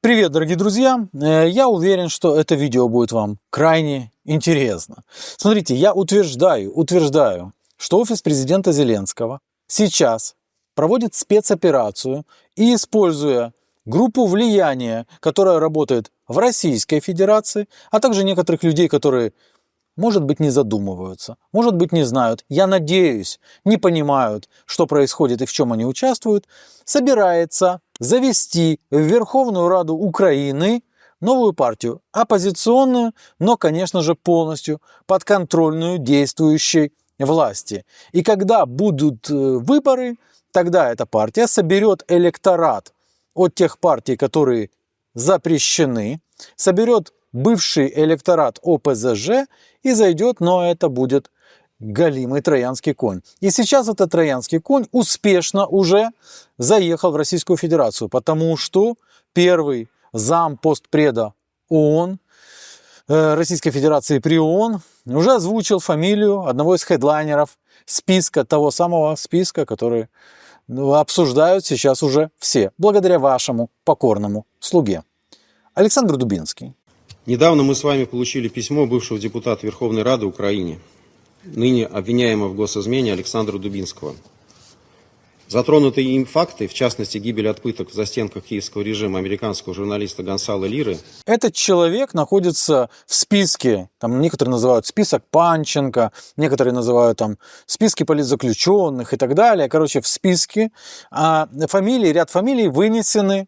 Привет, дорогие друзья! Я уверен, что это видео будет вам крайне интересно. Смотрите, я утверждаю, что офис президента Зеленского сейчас проводит спецоперацию и, используя группу влияния, которая работает в Российской Федерации, а также некоторых людей, которые, может быть, не задумываются, может быть, не знают, я надеюсь, не понимают, что происходит и в чем они участвуют, собирается завести в Верховную Раду Украины новую партию, оппозиционную, но, конечно же, полностью подконтрольную действующей власти. И когда будут выборы, тогда эта партия соберет электорат от тех партий, которые запрещены, соберет бывший электорат ОПЗЖ и зайдет, но это будет галимый троянский конь. И сейчас этот троянский конь успешно уже заехал в Российскую Федерацию, потому что первый зам постпреда ООН, Российской Федерации при ООН, уже озвучил фамилию одного из хедлайнеров списка, того самого списка, который обсуждают сейчас уже все, благодаря вашему покорному слуге. Александр Дубинский. Недавно мы с вами получили письмо бывшего депутата Верховной Рады Украины, ныне обвиняемого в госизмене Александра Дубинского. Затронутые им факты, в частности гибель от пыток в застенках киевского режима американского журналиста Гонсало Лиры. Этот человек находится в списке, там некоторые называют список Панченко, некоторые называют там списки политзаключенных и так далее. Короче, в списке ряд фамилий вынесены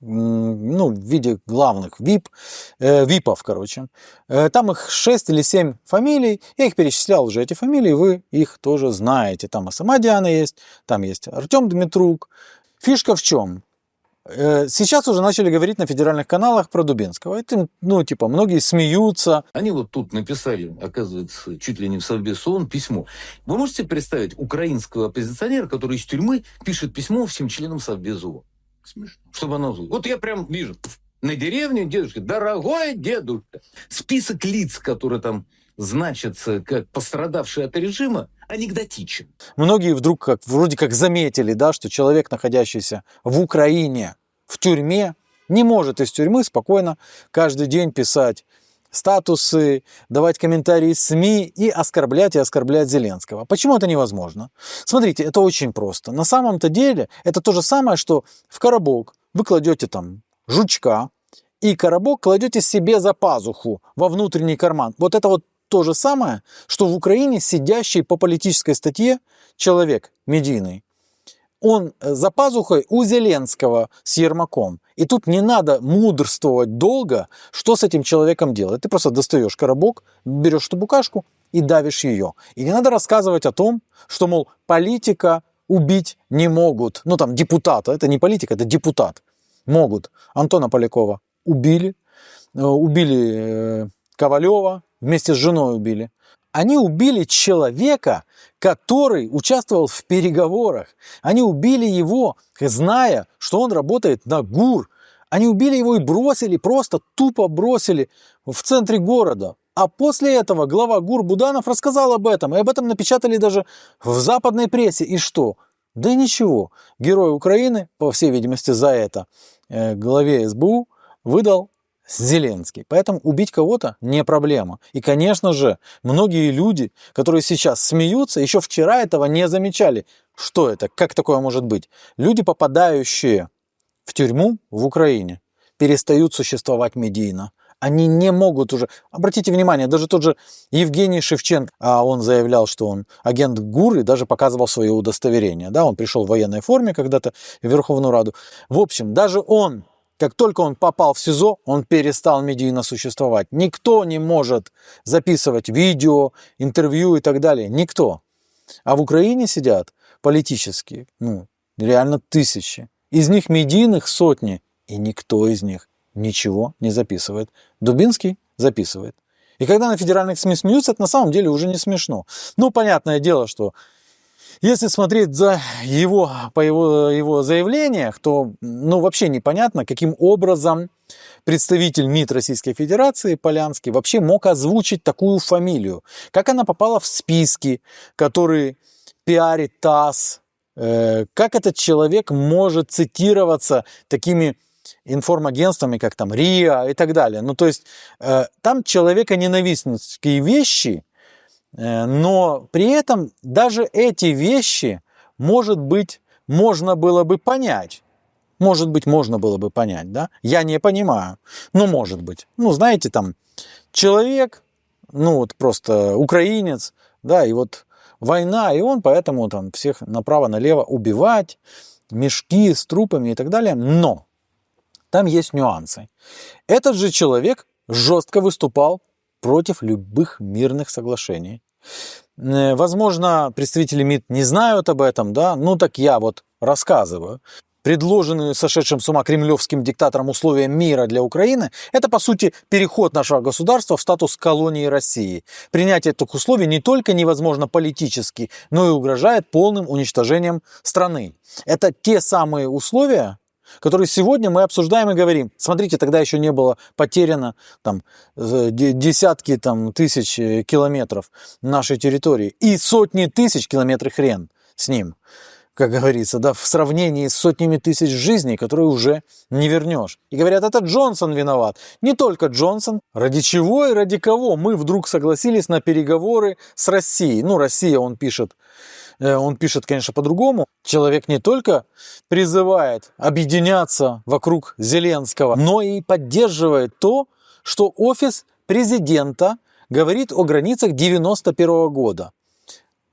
в виде главных ВИПов, короче. Там их 6 или 7 фамилий, я их перечислял уже, эти фамилии, вы их тоже знаете. Там Асамадиана есть, там есть Артем Дмитрук. Фишка в чем? Сейчас уже начали говорить на федеральных каналах про Дубинского. Это, многие смеются. Они вот тут написали, оказывается, чуть ли не в Совбез ООН письмо. Вы можете представить украинского оппозиционера, который из тюрьмы пишет письмо всем членам Совбеза ООН? Смешно. Чтобы оно... Вот я прям вижу, на деревне дедушка, дорогой дедушка. Список лиц, которые там значатся как пострадавшие от режима, анекдотичен. Многие вдруг вроде как заметили, да, что человек, находящийся в Украине, в тюрьме, не может из тюрьмы спокойно каждый день писать статусы, давать комментарии СМИ и оскорблять Зеленского. Почему это невозможно? Смотрите, это очень просто. На самом-то деле это то же самое, что в коробок вы кладете там жучка, и коробок кладете себе за пазуху, во внутренний карман. Вот это вот то же самое, что в Украине сидящий по политической статье человек медийный. Он за пазухой у Зеленского с Ермаком. И тут не надо мудрствовать долго, что с этим человеком делать. Ты просто достаешь коробок, берешь эту букашку и давишь ее. И не надо рассказывать о том, что, мол, политика убить не могут. Депутата. Это не политика, это депутат. Могут. Антона Полякова убили Ковалева, вместе с женой убили. Они убили человека, который участвовал в переговорах. Они убили его, зная, что он работает на ГУР. Они убили его и бросили, просто тупо бросили в центре города. А после этого глава ГУР Буданов рассказал об этом. И об этом напечатали даже в западной прессе. И что? Да и ничего. Герой Украины, по всей видимости, за это главе СБУ выдал Зеленский. Поэтому убить кого-то не проблема. И, конечно же, многие люди, которые сейчас смеются, еще вчера этого не замечали. Что это? Как такое может быть? Люди, попадающие в тюрьму в Украине, перестают существовать медийно. Они не могут уже... Обратите внимание, даже тот же Евгений Шевченко, он заявлял, что он агент ГУР и даже показывал свое удостоверение. Да, он пришел в военной форме когда-то в Верховную Раду. В общем, даже он, как только он попал в СИЗО, он перестал медийно существовать. Никто не может записывать видео, интервью и так далее. Никто. А в Украине сидят политические, реально тысячи. Из них медийных сотни. И никто из них ничего не записывает. Дубинский записывает. И когда на федеральных СМИ смеются, это на самом деле уже не смешно. Понятное дело, что если смотреть по его заявлениях, то вообще непонятно, каким образом представитель МИД Российской Федерации Полянский вообще мог озвучить такую фамилию. Как она попала в списки, которые пиарит ТАСС, как этот человек может цитироваться такими информагентствами, как там РИА и так далее. Ну, то есть там человеконенавистнические вещи, но при этом даже эти вещи, может быть, можно было бы понять. Может быть, можно было бы понять, да? Я не понимаю, но может быть. Ну, знаете, там человек, ну, вот просто украинец, да, и вот война, и он поэтому там всех направо-налево убивать, мешки с трупами и так далее. Но там есть нюансы. Этот же человек жестко выступал против любых мирных соглашений. Возможно, представители МИД не знают об этом, да, ну так я вот рассказываю. Предложенные сошедшим с ума кремлевским диктатором условия мира для Украины – это, по сути, переход нашего государства в статус колонии России. Принятие этих условий не только невозможно политически, но и угрожает полным уничтожением страны. Это те самые условия, которые сегодня мы обсуждаем и говорим. Смотрите, тогда еще не было потеряно там, десятки тысяч километров нашей территории и сотни тысяч километров хрен с ним. Как говорится, да, в сравнении с сотнями тысяч жизней, которые уже не вернешь. И говорят, это Джонсон виноват. Не только Джонсон. Ради чего и ради кого мы вдруг согласились на переговоры с Россией? Ну, Россия, он пишет, конечно, по-другому. Человек не только призывает объединяться вокруг Зеленского, но и поддерживает то, что офис президента говорит о границах 1991 года.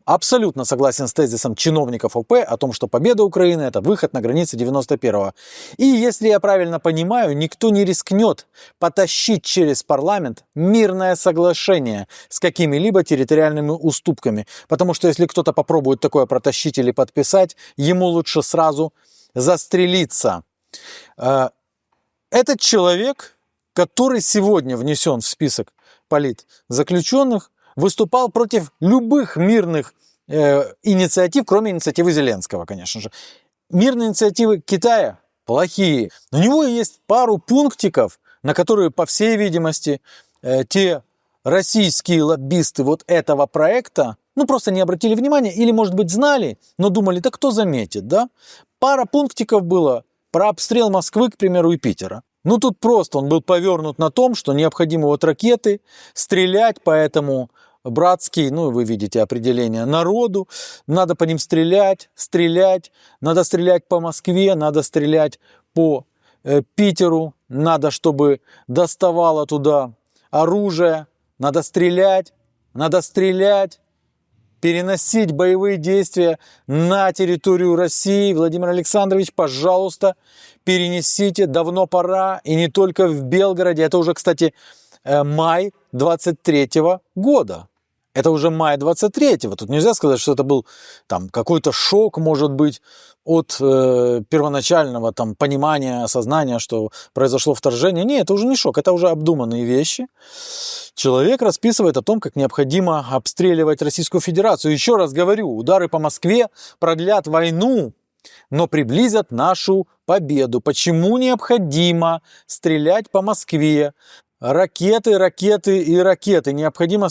Абсолютно согласен с тезисом чиновников ОП о том, что победа Украины – это выход на границы 91-го. И если я правильно понимаю, никто не рискнет потащить через парламент мирное соглашение с какими-либо территориальными уступками. Потому что если кто-то попробует такое протащить или подписать, ему лучше сразу застрелиться. Этот человек, который сегодня внесен в список политзаключенных, выступал против любых мирных инициатив, кроме инициативы Зеленского, конечно же. Мирные инициативы Китая плохие. У него есть пару пунктиков, на которые, по всей видимости, те российские лоббисты вот этого проекта, ну, просто не обратили внимания или, может быть, знали, но думали, да кто заметит, да? Пара пунктиков было про обстрел Москвы, к примеру, и Питера. Ну, тут просто он был повернут на том, что необходимо вот ракеты стрелять, поэтому братский, ну, вы видите определение, народу, надо по ним стрелять, надо стрелять по Москве, надо стрелять по Питеру, надо, чтобы доставало туда оружие, надо стрелять, переносить боевые действия на территорию России. Владимир Александрович, пожалуйста, перенесите, давно пора, и не только в Белгороде, это уже, кстати, май 23-го года. Это уже май 23-го. Тут нельзя сказать, что это был там какой-то шок, может быть, от первоначального там понимания, осознания, что произошло вторжение. Нет, это уже не шок, это уже обдуманные вещи. Человек расписывает о том, как необходимо обстреливать Российскую Федерацию. Еще раз говорю, удары по Москве продлят войну, но приблизят нашу победу. Почему необходимо стрелять по Москве? Ракеты. Необходимо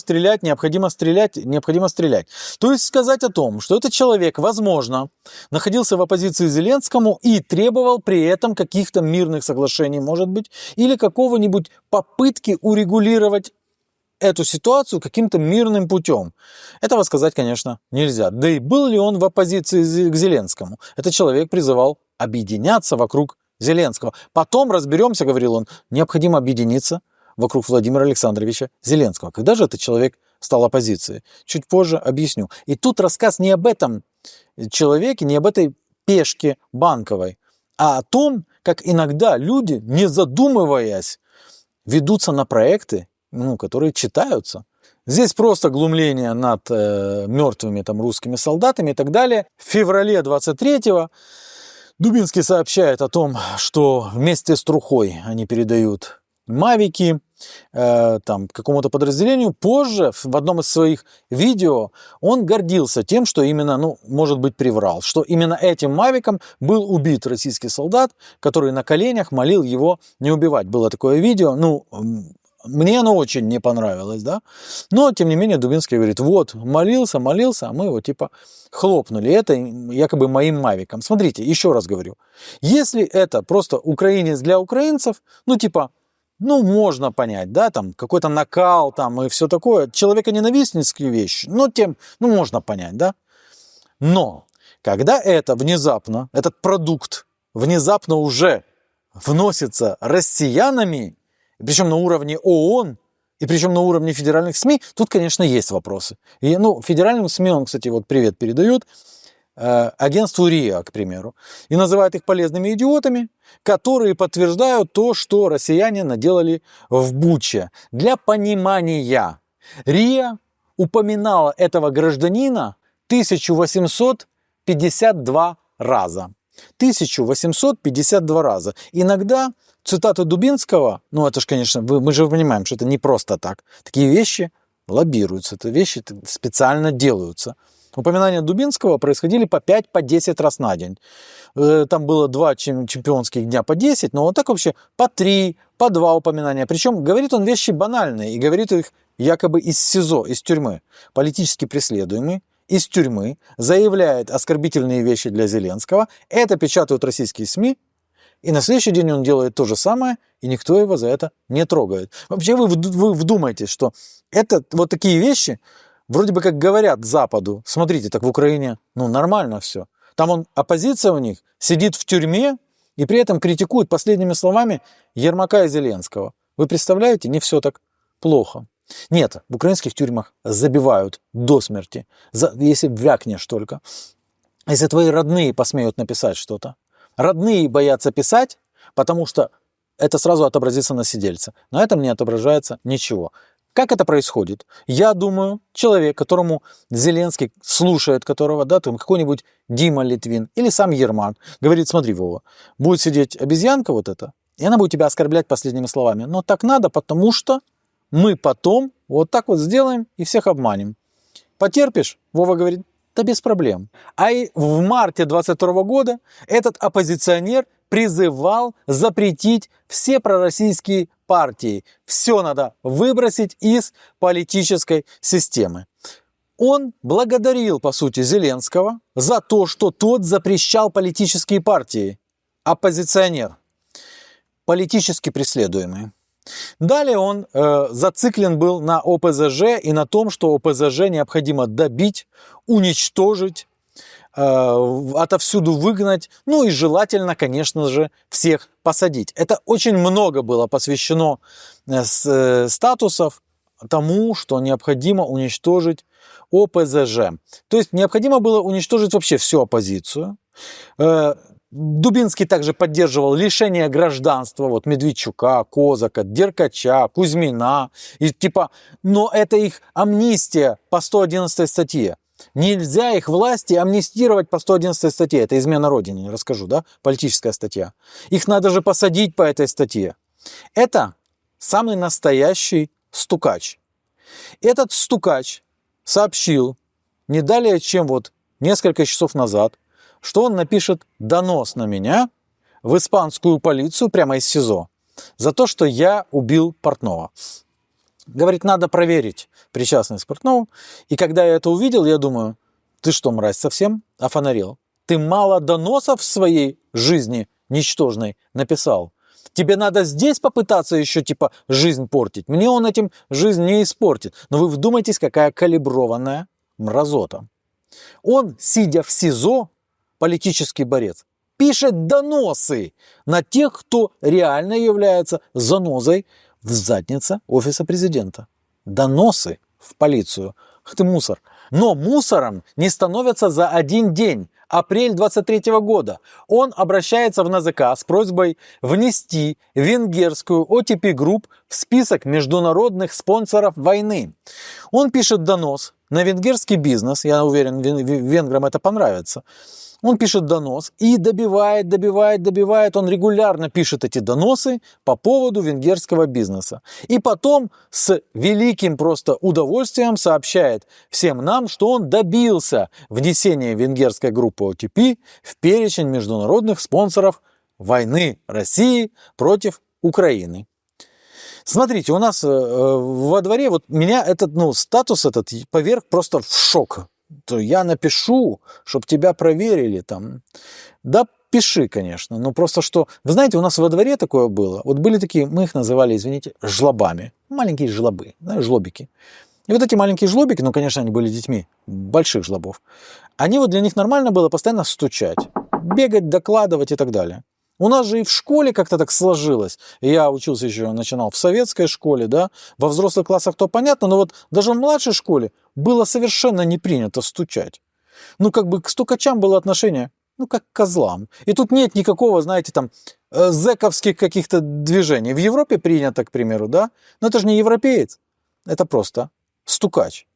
стрелять. То есть сказать о том, что этот человек, возможно, находился в оппозиции Зеленскому и требовал при этом каких-то мирных соглашений, может быть, или какого-нибудь попытки урегулировать эту ситуацию каким-то мирным путем. Этого сказать, конечно, нельзя. Да и был ли он в оппозиции к Зеленскому? Этот человек призывал объединяться вокруг Зеленского. Потом разберемся, говорил он, необходимо объединиться вокруг Владимира Александровича Зеленского. Когда же этот человек стал оппозицией? Чуть позже объясню. И тут рассказ не об этом человеке, не об этой пешке Банковой, а о том, как иногда люди, не задумываясь, ведутся на проекты, которые читаются. Здесь просто глумление над мертвыми русскими солдатами и так далее. В феврале 23-го Дубинский сообщает о том, что вместе с трухой они передают мавики какому-то подразделению. Позже, в одном из своих видео, он гордился тем, что именно, может быть, приврал, что именно этим мавиком был убит российский солдат, который на коленях молил его не убивать. Было такое видео, Мне оно очень не понравилось, да. Но, тем не менее, Дубинский говорит, вот, молился, а мы его типа хлопнули. Это якобы моим мавиком. Смотрите, еще раз говорю. Если это просто украинец для украинцев, ну, типа, ну, можно понять, да, там, какой-то накал там и все такое. Человеконенавистнические вещи, ну, можно понять, да. Но, когда это внезапно, этот продукт внезапно уже вносится россиянами, причем на уровне ООН, и причем на уровне федеральных СМИ, тут, конечно, есть вопросы. И, ну, федеральным СМИ он, кстати, вот привет передает агентству РИА, к примеру, и называет их полезными идиотами, которые подтверждают то, что россияне наделали в Буче. Для понимания, РИА упоминала этого гражданина 1852 раза. 1852 раза. Иногда цитаты Дубинского, ну это же, конечно, мы же понимаем, что это не просто так. Такие вещи лоббируются, это вещи специально делаются. Упоминания Дубинского происходили по 5-10 раз на день. Там было 2 чемпионских дня по 10, но вот так вообще по 3, по 2 упоминания. Причем говорит он вещи банальные, и говорит их якобы из СИЗО, из тюрьмы. Политически преследуемый из тюрьмы заявляет оскорбительные вещи для Зеленского. Это печатают российские СМИ. И на следующий день он делает то же самое, и никто его за это не трогает. Вообще вы вдумайтесь, что это вот такие вещи, вроде бы как говорят Западу, смотрите, так в Украине, ну, нормально все. Там оппозиция у них сидит в тюрьме и при этом критикует последними словами Ермака и Зеленского. Вы представляете, не все так плохо. Нет, в украинских тюрьмах забивают до смерти, если вякнешь только. Если твои родные посмеют написать что-то. Родные боятся писать, потому что это сразу отобразится на сидельце. На этом не отображается ничего. Как это происходит? Я думаю, человек, которому Зеленский слушает, которого, да, там какой-нибудь Дима Литвин или сам Ермак, говорит, смотри, Вова, будет сидеть обезьянка вот эта, и она будет тебя оскорблять последними словами. Но так надо, потому что мы потом вот так вот сделаем и всех обманем. Потерпишь? Вова говорит, да без проблем. А и в марте 22 года этот оппозиционер призывал запретить все пророссийские партии. Все надо выбросить из политической системы. Он благодарил, по сути, Зеленского за то, что тот запрещал политические партии. Оппозиционер. Политически преследуемый. Далее он зациклен был на ОПЗЖ и на том, что ОПЗЖ необходимо добить, уничтожить, отовсюду выгнать, ну и желательно, конечно же, всех посадить. Это очень много было посвящено статусов тому, что необходимо уничтожить ОПЗЖ. То есть необходимо было уничтожить вообще всю оппозицию. Дубинский также поддерживал лишение гражданства вот Медведчука, Козака, Деркача, Кузьмина. И типа, но это их амнистия по 111 статье. Нельзя их власти амнистировать по 111 статье. Это измена Родине, не расскажу, да? Политическая статья. Их надо же посадить по этой статье. Это самый настоящий стукач. Этот стукач сообщил не далее, чем вот несколько часов назад, что он напишет донос на меня в испанскую полицию прямо из СИЗО за то, что я убил Портнова. Говорит, надо проверить причастность Портнова. И когда я это увидел, я думаю, ты что, мразь, совсем офонарел? Ты мало доносов в своей жизни ничтожной написал. Тебе надо здесь попытаться еще типа жизнь портить. Мне он этим жизнь не испортит. Но вы вдумайтесь, какая калиброванная мразота. Он, сидя в СИЗО, политический борец, пишет доносы на тех, кто реально является занозой в заднице офиса президента. Доносы в полицию. Ах ты мусор. Но мусором не становятся за один день. Апрель 23 года. Он обращается в НАЗК с просьбой внести венгерскую OTP Group в список международных спонсоров войны. Он пишет донос на венгерский бизнес. Я уверен, венграм это понравится. Он пишет донос и добивает. Он регулярно пишет эти доносы по поводу венгерского бизнеса. И потом с великим просто удовольствием сообщает всем нам, что он добился внесения венгерской группы OTP в перечень международных спонсоров войны России против Украины. Смотрите, у нас во дворе, вот меня этот, статус этот поверг просто в шок. То я напишу, чтобы тебя проверили там. Да, пиши, конечно. Но просто что... Вы знаете, у нас во дворе такое было. Вот были такие, мы их называли, извините, жлобами. Маленькие жлобы, да, жлобики. И вот эти маленькие жлобики, конечно, они были детьми больших жлобов. Они вот для них нормально было постоянно стучать, бегать, докладывать и так далее. У нас же и в школе как-то так сложилось. Я учился еще, начинал в советской школе, да. Во взрослых классах то понятно, но вот даже в младшей школе было совершенно не принято стучать. К стукачам было отношение, как к козлам. И тут нет никакого, знаете, там, зэковских каких-то движений. В Европе принято, к примеру, да. Но это же не европеец. Это просто стукач.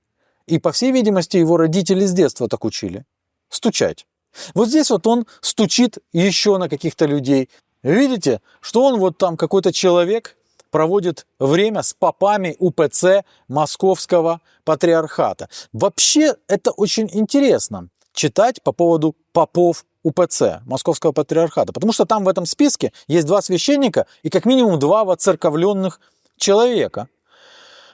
И, по всей видимости, его родители с детства так учили. Стучать. Вот здесь вот он стучит еще на каких-то людей. Видите, что он вот там какой-то человек проводит время с попами УПЦ Московского Патриархата. Вообще это очень интересно читать по поводу попов УПЦ Московского Патриархата. Потому что там в этом списке есть 2 священника и как минимум 2 воцерковленных человека.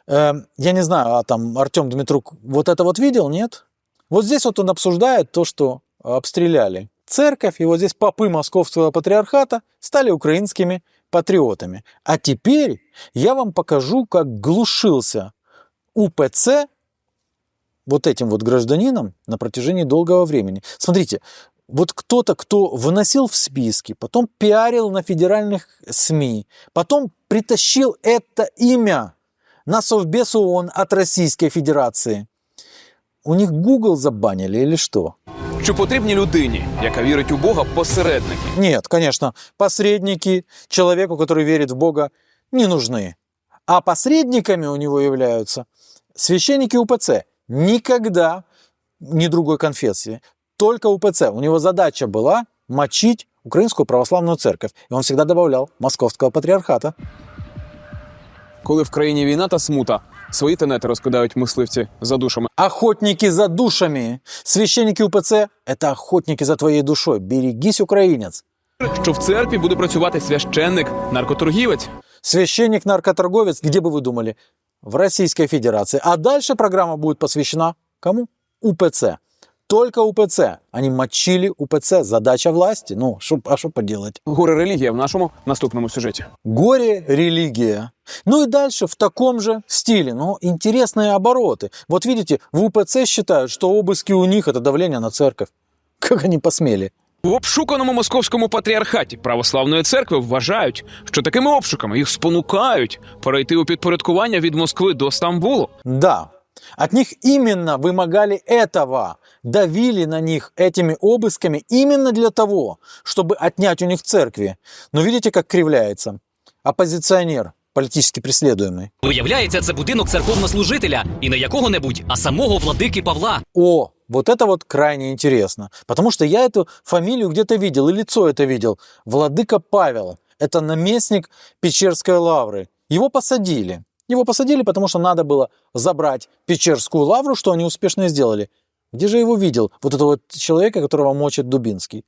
Я не знаю, а там Артем Дмитрук вот это вот видел, нет? Вот здесь вот он обсуждает то, что обстреляли церковь, и вот здесь попы Московского Патриархата стали украинскими патриотами. А теперь я вам покажу, как глушился УПЦ вот этим вот гражданином на протяжении долгого времени. Смотрите, вот кто-то, кто выносил в списки, потом пиарил на федеральных СМИ, потом притащил это имя на Совбез ООН от Российской Федерации. У них Google забанили или что? Що потрібні людині, яка вірить у Бога, посередники? Нет, конечно, посредники человеку, который верит в Бога, не нужны. А посредниками у него являются священники УПЦ. Никогда ни другой конфессии, только УПЦ. У него задача была мочить Украинскую Православную Церковь. И он всегда добавлял Московского Патриархата. Коли в країні війна та смута, свої тенети розкидають мисливці за душами. Охотники за душами. Священники УПЦ – это охотники за твоей душой. Берегись, украинец. Що в церкві буде працювати священник-наркоторгівець. Священник-наркоторговец, где бы вы думали? В Российской Федерации. А дальше программа будет посвящена кому? УПЦ. Только УПЦ. Они мочили УПЦ. Задача власти. А что поделать? Горе-релігія в нашому наступному сюжеті. Горе-религия. И дальше в таком же стиле. Интересные обороты. Вот видите, в УПЦ считают, что обыски у них – это давление на церковь. Как они посмели? В обшуканому Московському Патріархаті Православної Церкви вважають, що такими обшуками їх спонукають перейти у підпорядкування від Москви до Стамбулу. Да. От них именно вымогали этого. Давили на них этими обысками именно для того, чтобы отнять у них церкви. Но видите, как кривляется? Оппозиционер, політично преследуемый. Виявляється, це будинок церковнослужителя. І не якого-небудь, а самого владики Павла. О, вот это вот крайне интересно. Потому что я эту фамилию где-то видел, и лицо это видел. Владыка Павел. Это наместник Печерской лавры. Его посадили. Его посадили, потому что надо было забрать Печерскую лавру, что они успешно сделали. Где же я его видел? Вот этого вот человека, которого мочит Дубинский.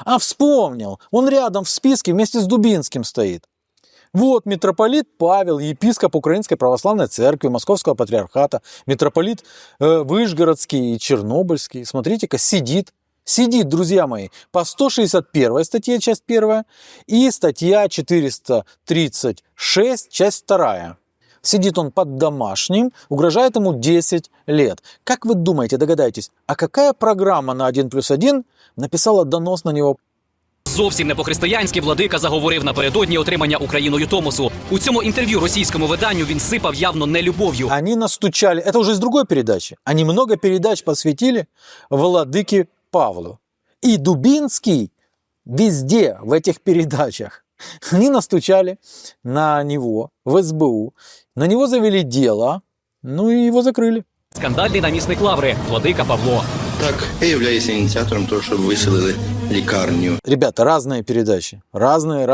А вспомнил. Он рядом в списке вместе с Дубинским стоит. Вот митрополит Павел, епископ Украинской Православной Церкви, Московского Патриархата, митрополит Вышгородский и Чернобыльский. Смотрите-ка, сидит. Сидит, друзья мои, по 161 статье, часть 1, и статья 436, часть 2. Сидит он под домашним, угрожает ему 10 лет. Как вы думаете, догадаетесь, а какая программа на 1+1 написала донос на него? Зовсім не по-християнськи владика заговорив напередодні отримання Україною Томосу. У цьому інтерв'ю російському виданню він сипав явно не любов'ю. Они настучали, это уже из другой передачи, они много передач посвятили владыке Павлу. И Дубинский везде в этих передачах, они настучали на него в СБУ, на него завели дело, и его закрыли. Скандальний намісник лаври владика Павло. Так, я являюсь инициатором того, чтобы выселили лекарню. Ребята, разные передачи, разные.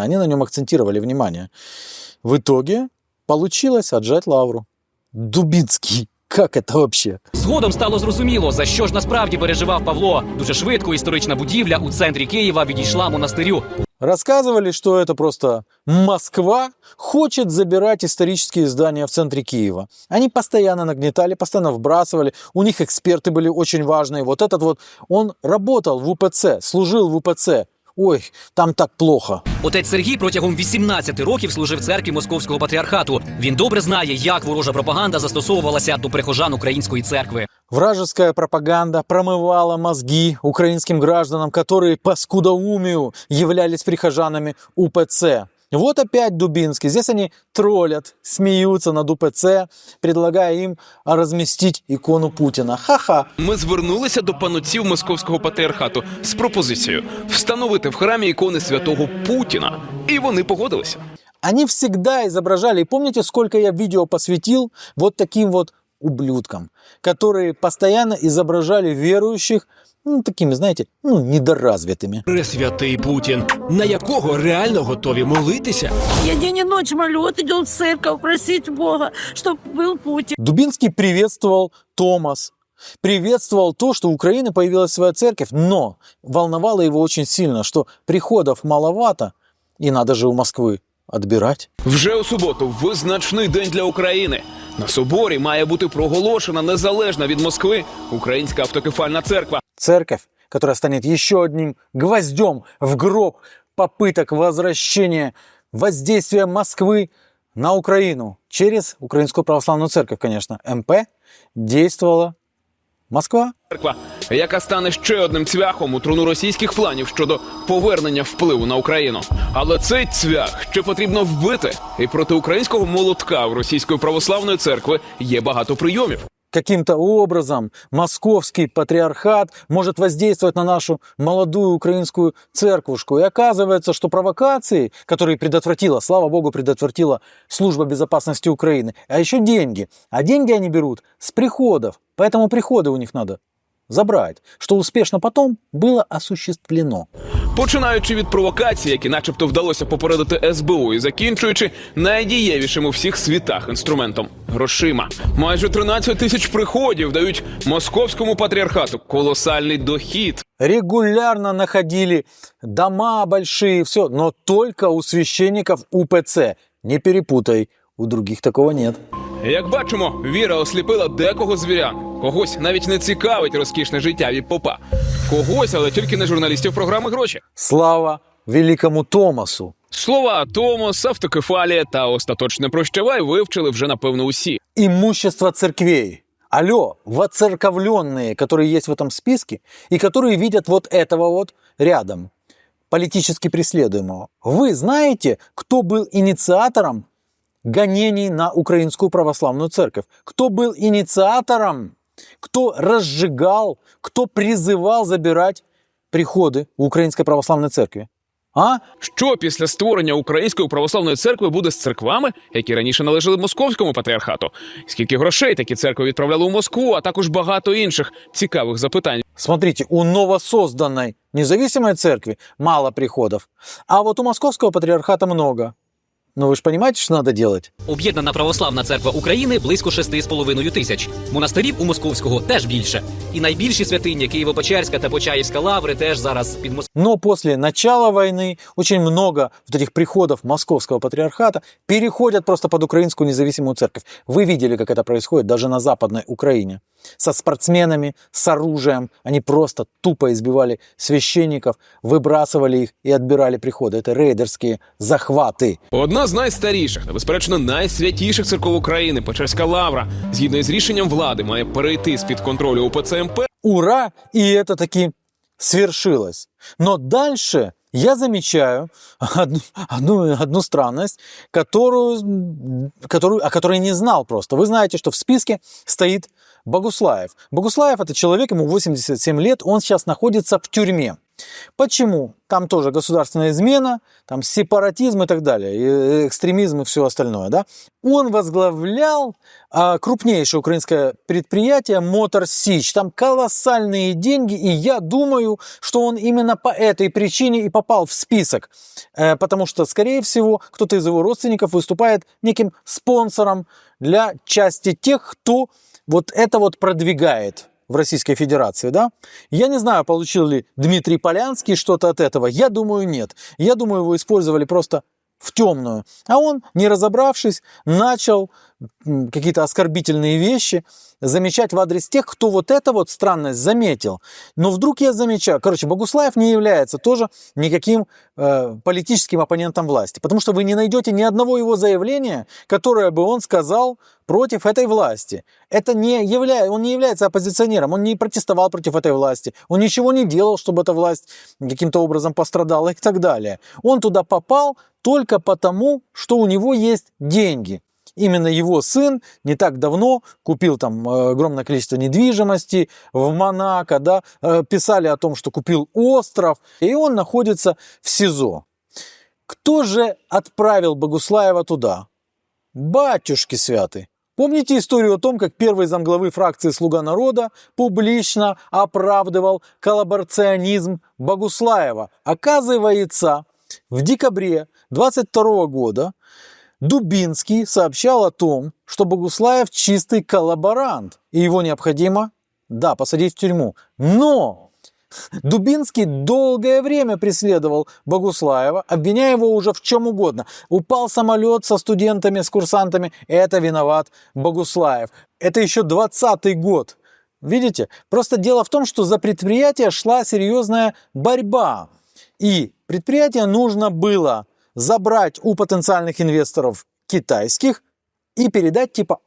Они на нем акцентировали внимание. В итоге получилось отжать лавру. Дубинский. Как это вообще? Згодом стало зрозуміло, за що ж насправді переживав Павло. Дуже швидко історична будівля у центрі Києва відійшла монастирю. Рассказывали, что это просто Москва хочет забирать исторические здания в центре Киева. Они постоянно нагнетали, постоянно вбрасывали. У них эксперты были очень важные. Вот этот вот, он работал в УПЦ, служил в УПЦ. Ой, там так плохо. Отець Сергій протягом 18 років служив церкві Московського патріархату. Він добре знає, як ворожа пропаганда застосовувалася до прихожан української церкви. Вражеская пропаганда промывала мозги украинским гражданам, которые по скудоумию являлись прихожанами УПЦ. Вот опять Дубинский. Здесь они троллят, смеются над УПЦ, предлагая им разместить икону Путина. Ха-ха. Ми звернулися до панотців Московського патріархату з пропозицією встановити в храмі ікони святого Путіна. І вони погодилися. Они всегда изображали, и помните, сколько я видео посвятил вот таким вот ублюдкам, которые постоянно изображали верующих, такими, знаете, недоразвитыми. Пресвятий Путін, на якого реально готові молитися? Я день и ночь молю, вот идем в церковь просить Бога, чтобы был Путин. Дубинский приветствовал Томос, приветствовал то, что у Украины появилась своя церковь, но волновало его очень сильно, что приходов маловато, и надо же у Москвы отбирать. Вже у суботу визначний день для України. На соборі має бути проголошена незалежна від Москви Українська автокефальна церква. Церковь, которая станет еще одним гвоздем в гроб попыток возвращения воздействия Москвы на Украину. Через Украинскую православную церковь, конечно. МП действовала Москва. Церква, яка стане ще одним цвяхом у труну російських планів щодо повернення впливу на Україну. Але цей цвях ще потрібно вбити. І проти українського молотка у Російської православної церкви є багато прийомів. Каким-то образом московский патриархат может воздействовать на нашу молодую украинскую церквушку. И оказывается, что провокации, которые предотвратила, слава богу, предотвратила Служба безопасности Украины, а еще деньги. А деньги они берут с приходов. Поэтому приходы у них надо забрать, что успешно потом было осуществлено. Починаючи від провокацій, які начебто вдалося попередити СБУ, і закінчуючи найдієвішим у всіх світах інструментом – грошима. Майже 13 тисяч приходів дають Московському патріархату колосальний дохід. Регулярно находили дома большие, все, но только у священников УПЦ. Не перепутай, у других такого нет. Як бачимо, віра осліпила декого з вірян. Когось навіть не цікавить розкішне життя від попа. Когось, але тільки не журналістів програми «Гроші». Слава великому Томосу! Слова «Томос», «автокефалія» та «остаточне прощавай» вивчили вже, напевно, усі. Имущество церквей. Алло, воцерковленные, которые есть в этом списке, и которые видят вот этого вот рядом, политически преследуемого. Вы знаете, кто был инициатором гонений на Украинскую православную церковь? Кто был инициатором? Кто разжигал, кто призывал забирать приходы у Української православної церкви? А? Що після створення Української православної церкви буде з церквами, які раніше належали Московському патріархату? Скільки грошей такі церкви відправляли у Москву, а також багато інших цікавих запитань. Смотрите, у новосозданной независимой церкви мало приходов, а вот у Московского патриархата много. Ну ви ж розумієте, що треба робити? Об'єднана православна церква України близько 6,5 тисяч. Монастирів у Московського теж більше. І найбільші святині Києво-Печерська та Почаївська лаври теж зараз під Москвою. Но после начала войны очень много вот этих приходов Московского патриархата переходят просто под Украинскую независимую церковь. Вы видели, как это происходит даже на Западной Украине. Со спортсменами, с оружием. Они просто тупо избивали священников, выбрасывали их и отбирали приходы. Это рейдерские захваты. Одна з найстаріших та, безперечно, найсвятіших церков України, Печерська лавра, згідно із рішенням влади, має перейти з-під контролю УПЦ МП. Ура! И это таки свершилось. Но дальше я замечаю одну странность, о которой не знал просто. Вы знаете, что в списке стоит Богуслаев. Богуслаев – это человек, ему 87 лет, он сейчас находится в тюрьме. Почему? Там тоже государственная измена, там сепаратизм и так далее, и экстремизм и все остальное. Да? Он возглавлял крупнейшее украинское предприятие Мотор Сич. Там колоссальные деньги, и я думаю, что он именно по этой причине и попал в список. Потому что, скорее всего, кто-то из его родственников выступает неким спонсором для части тех, кто вот это вот продвигает в Российской Федерации, да? Я не знаю, получил ли Дмитрий Полянский что-то от этого. Я думаю, нет. Я думаю, его использовали просто в темную. А он, не разобравшись, начал какие-то оскорбительные вещи замечать в адрес тех, кто вот эту вот странность заметил. Но вдруг я замечаю, короче, Богуслаев не является тоже никаким политическим оппонентом власти, потому что вы не найдете ни одного его заявления, которое бы он сказал против этой власти. Он не является оппозиционером, он не протестовал против этой власти, он ничего не делал, чтобы эта власть каким-то образом пострадала и так далее. Он туда попал только потому, что у него есть деньги. Именно его сын не так давно купил там огромное количество недвижимости в Монако, да, писали о том, что купил остров, и он находится в СИЗО. Кто же отправил Богуслаева туда? Батюшки святые. Помните историю о том, как первый замглавы фракции «Слуга народа» публично оправдывал коллаборационизм Богуслаева? Оказывается, в декабре 22 года Дубинский сообщал о том, что Богуслаев чистый коллаборант, и его необходимо, да, посадить в тюрьму. Но Дубинский долгое время преследовал Богуслаева, обвиняя его уже в чем угодно. Упал самолет со студентами, с курсантами, это виноват Богуслаев. Это еще 20-й год. Видите? Просто дело в том, что за предприятие шла серьезная борьба. И предприятие нужно было забрать у потенциальных инвесторов китайских и передать типа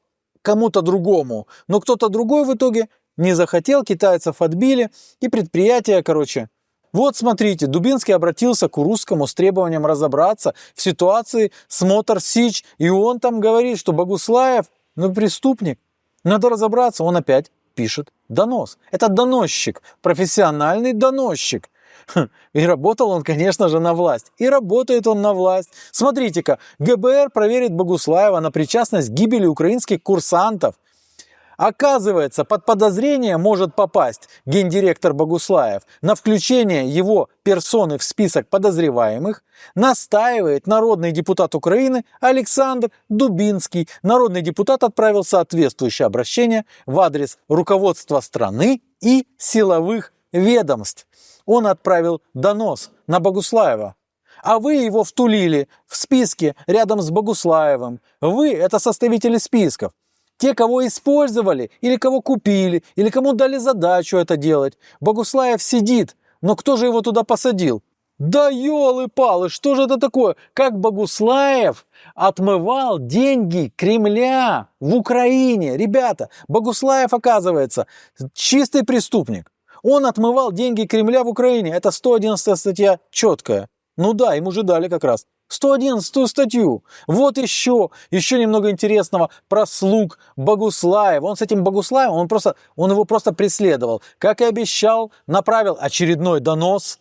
кому-то другому. Но кто-то другой в итоге не захотел, китайцев отбили, и предприятие, короче. Вот смотрите, Дубинский обратился к Урусскому с требованием разобраться в ситуации с Мотор Сич, и он там говорит, что Богуслаев, преступник, надо разобраться. Он опять пишет донос. Это доносчик, профессиональный доносчик. И работал он, конечно же, на власть. И работает он на власть. Смотрите-ка, ГБР проверит Богуслаева на причастность к гибели украинских курсантов. Оказывается, под подозрение может попасть гендиректор Богуслаев. На включение его персоны в список подозреваемых настаивает народный депутат Украины Александр Дубинский. Народный депутат отправил соответствующее обращение в адрес руководства страны и силовых ведомств. Он отправил донос на Богуслаева. А вы его втулили в списке рядом с Богуслаевым. Вы – это составители списков. Те, кого использовали, или кого купили, или кому дали задачу это делать. Богуслаев сидит, но кто же его туда посадил? Да елы-палы, что же это такое? Как Богуслаев отмывал деньги Кремля в Украине? Ребята, Богуслаев, оказывается, чистый преступник. Он отмывал деньги Кремля в Украине. Это 111 статья четкая. Ну да, ему же дали как раз 111 статью. Вот еще немного интересного про слуг Богуслаева. Он с этим Богуслаевым, он его просто преследовал. Как и обещал, направил очередной донос.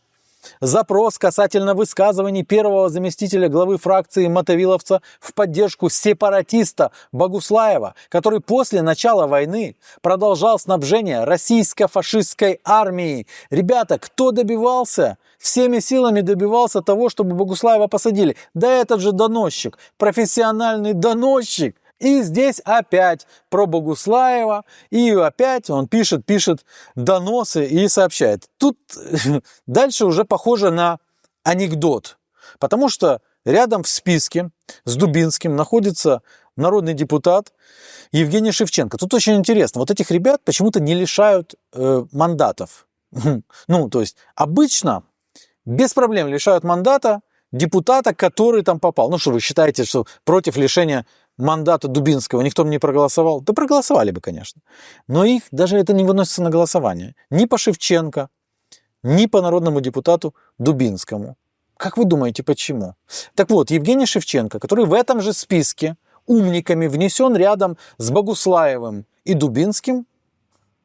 Запрос касательно высказываний первого заместителя главы фракции мотовиловца в поддержку сепаратиста Богуслаева, который после начала войны продолжал снабжение российско-фашистской армии. Ребята, кто добивался? Всеми силами добивался того, чтобы Богуслаева посадили. Да этот же доносчик, профессиональный доносчик. И здесь опять про Богуслаева, и опять он пишет доносы и сообщает. Тут дальше уже похоже на анекдот, потому что рядом в списке с Дубинским находится народный депутат Евгений Шевченко. Тут очень интересно, вот этих ребят почему-то не лишают мандатов. То есть обычно без проблем лишают мандата депутата, который там попал. Ну что, вы считаете, что против лишения мандата Дубинского никто бы не проголосовал? Да проголосовали бы, конечно. Но их даже это не выносится на голосование. Ни по Шевченко, ни по народному депутату Дубинскому. Как вы думаете, почему? Так вот, Евгений Шевченко, который в этом же списке умниками внесен рядом с Богуслаевым и Дубинским.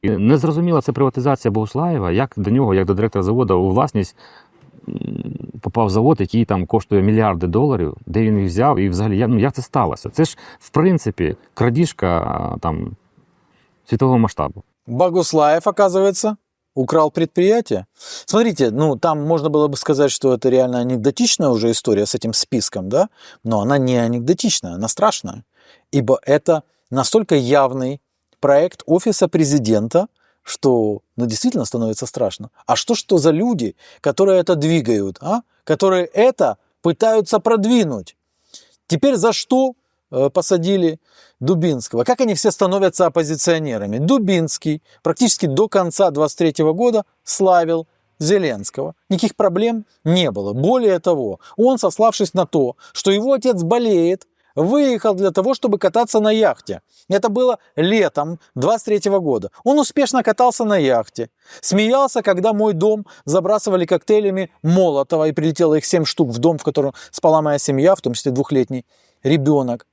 Незрозуміла це приватизація Богуслаєва, як до нього, як до директора заводу, у власність попав завод, який там коштує мільярди доларів, де він їх взяв, і взагалі, як це сталося? Це ж, в принципі, крадіжка там світового масштабу. Богуслаев, оказывается, украл предприятие. Смотрите, там можно было бы сказать, что это реально анекдотичная уже история с этим списком, да? Но она не анекдотичная, она страшная. Ибо это настолько явный проект офиса президента что действительно становится страшно. А что за люди, которые это двигают, которые это пытаются продвинуть? Теперь за что посадили Дубинского? Как они все становятся оппозиционерами? Дубинский практически до конца 23 года славил Зеленского. Никаких проблем не было. Более того, он, сославшись на то, что его отец болеет, выехал для того, чтобы кататься на яхте. Это было летом 23 года. Он успешно катался на яхте. Смеялся, когда мой дом забрасывали коктейлями Молотова, и прилетело их 7 штук в дом, в котором спала моя семья, в том числе 2-летний ребенок.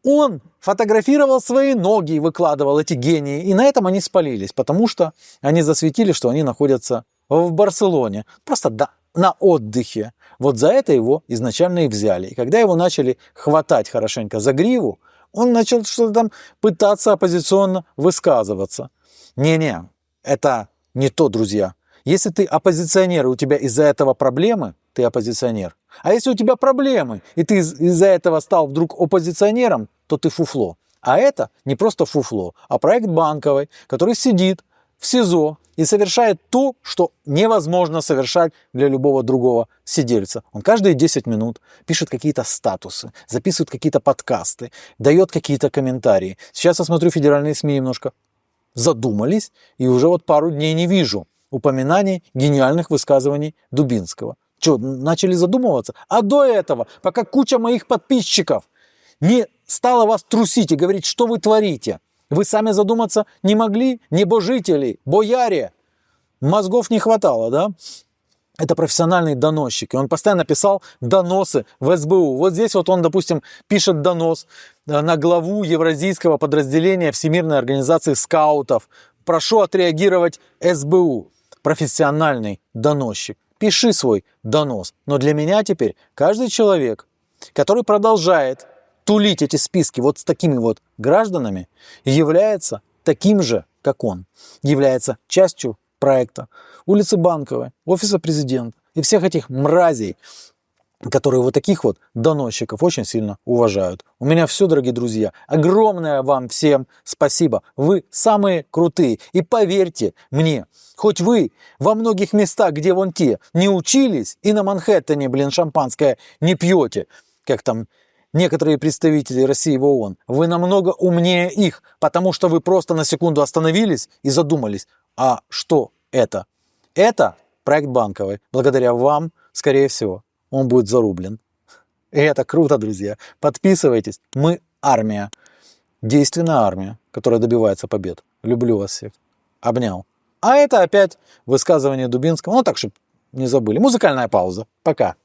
Он фотографировал свои ноги и выкладывал, эти гении. И на этом они спалились, потому что они засветили, что они находятся в Барселоне. Просто на отдыхе. Вот за это его изначально и взяли. И когда его начали хватать хорошенько за гриву, он начал что-то там пытаться оппозиционно высказываться. Не-не, это не то, друзья. Если ты оппозиционер, и у тебя из-за этого проблемы, ты оппозиционер. А если у тебя проблемы, и ты из-за этого стал вдруг оппозиционером, то ты фуфло. А это не просто фуфло, а проект Банковой, который сидит в СИЗО и совершает то, что невозможно совершать для любого другого сидельца. Он каждые 10 минут пишет какие-то статусы, записывает какие-то подкасты, дает какие-то комментарии. Сейчас я смотрю, федеральные СМИ немножко задумались, и уже вот пару дней не вижу упоминаний гениальных высказываний Дубинского. Что, начали задумываться? А до этого, пока куча моих подписчиков не стала вас трусить и говорить, что вы творите, вы сами задуматься не могли? Небожители, бояре. Мозгов не хватало, да? Это профессиональный доносчик. И он постоянно писал доносы в СБУ. Вот здесь вот он, допустим, пишет донос на главу евразийского подразделения Всемирной организации скаутов. Прошу отреагировать СБУ. Профессиональный доносчик. Пиши свой донос. Но для меня теперь каждый человек, который продолжает тулить эти списки вот с такими вот гражданами, является таким же, как он. Является частью проекта улицы Банковой, офиса президента и всех этих мразей, которые вот таких вот доносчиков очень сильно уважают. У меня все, дорогие друзья. Огромное вам всем спасибо. Вы самые крутые. И поверьте мне, хоть вы во многих местах, где вон те, не учились и на Манхэттене, шампанское не пьете, как там некоторые представители России в ООН, вы намного умнее их, потому что вы просто на секунду остановились и задумались, а что это? Это проект Банковой. Благодаря вам, скорее всего, он будет зарублен. И это круто, друзья. Подписывайтесь. Мы армия. Действенная армия, которая добивается побед. Люблю вас всех. Обнял. А это опять высказывание Дубинского. Ну так, чтобы не забыли. Музыкальная пауза. Пока.